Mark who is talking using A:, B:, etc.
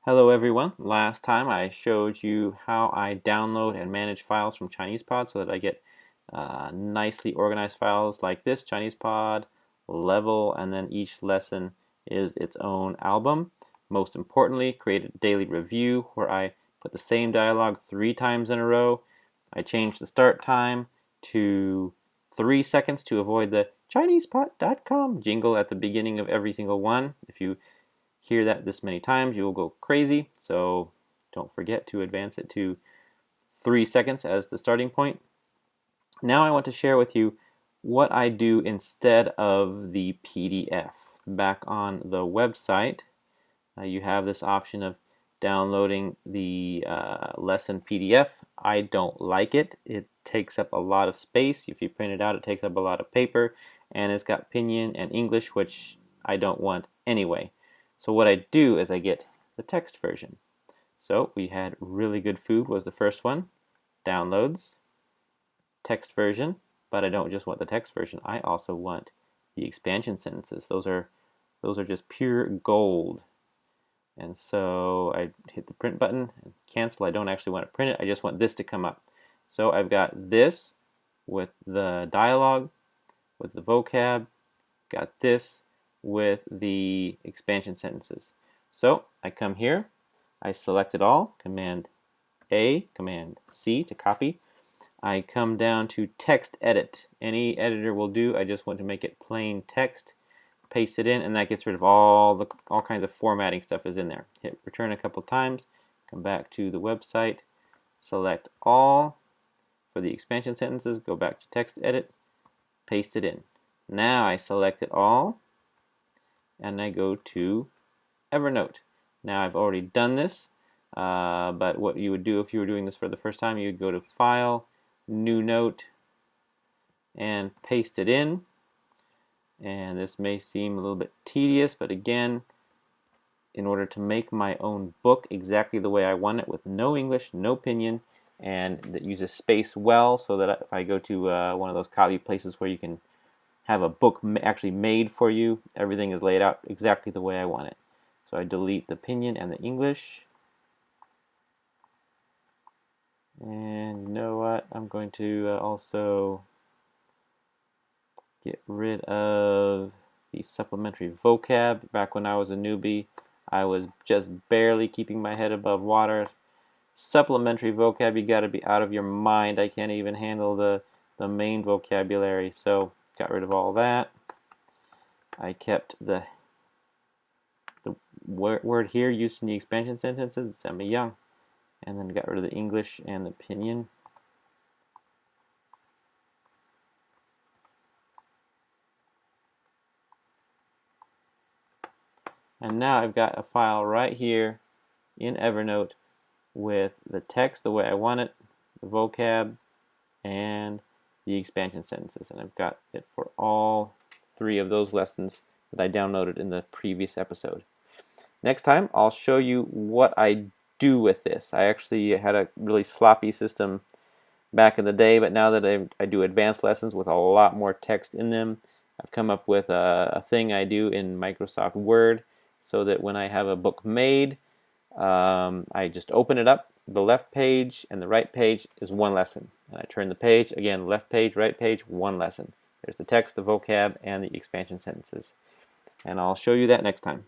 A: Hello everyone. Last time I showed you how I download and manage files from ChinesePod so that I get nicely organized files like this, ChinesePod, level, and then each lesson is its own album. Most importantly, create a daily review where I put the same dialogue 3 times in a row. I change the start time to 3 seconds to avoid the ChinesePod.com jingle at the beginning of every single one. If you hear that this many times, you will go crazy. So don't forget to advance it to 3 seconds as the starting point. Now I want to share with you what I do instead of the PDF. Back on the website, you have this option of downloading the lesson PDF. I don't like it. It takes up a lot of space. If you print it out, it takes up a lot of paper, and it's got Pinyin and English, which I don't want anyway. So what I do is I get the text version. So we had Really Good Food was the first one, downloads, text version, but I don't just want the text version. I also want the expansion sentences. Those are just pure gold. And so I hit the print button and cancel. I don't actually want to print it. I just want this to come up. So I've got this with the dialogue, with the vocab, got this with the expansion sentences. So I come here, I select it all, Command A, Command C to copy. I come down to text edit. Any editor will do. I just want to make it plain text. Paste it in, and that gets rid of all kinds of formatting stuff is in there. Hit return a couple times, come back to the website, select all for the expansion sentences, go back to text edit, paste it in. Now I select it all, and I go to Evernote. Now I've already done this, but what you would do if you were doing this for the first time, you would go to File, New Note, and paste it in. And this may seem a little bit tedious, but again, in order to make my own book exactly the way I want it, with no English, no Pinyin, and that uses space well, so that if I go to one of those copy places where you can have a book actually made for you, everything is laid out exactly the way I want it. So I delete the Pinyin and the English. And you know what? I'm going to also get rid of the supplementary vocab. Back when I was a newbie, I was just barely keeping my head above water. Supplementary vocab, you got to be out of your mind. I can't even handle the main vocabulary. So got rid of all that. I kept the word here used in the expansion sentences. It's Emma Young. And then got rid of the English and the Pinyin. And now I've got a file right here in Evernote with the text the way I want it, the vocab, and the expansion sentences. And I've got it for all 3 of those lessons that I downloaded in the previous episode. Next time, I'll show you what I do with this. I actually had a really sloppy system back in the day, but now that I do advanced lessons with a lot more text in them, I've come up with a thing I do in Microsoft Word so that when I have a book made, I just open it up. The left page and the right page is one lesson. And I turn the page, again, left page, right page, one lesson. There's the text, the vocab, and the expansion sentences. And I'll show you that next time.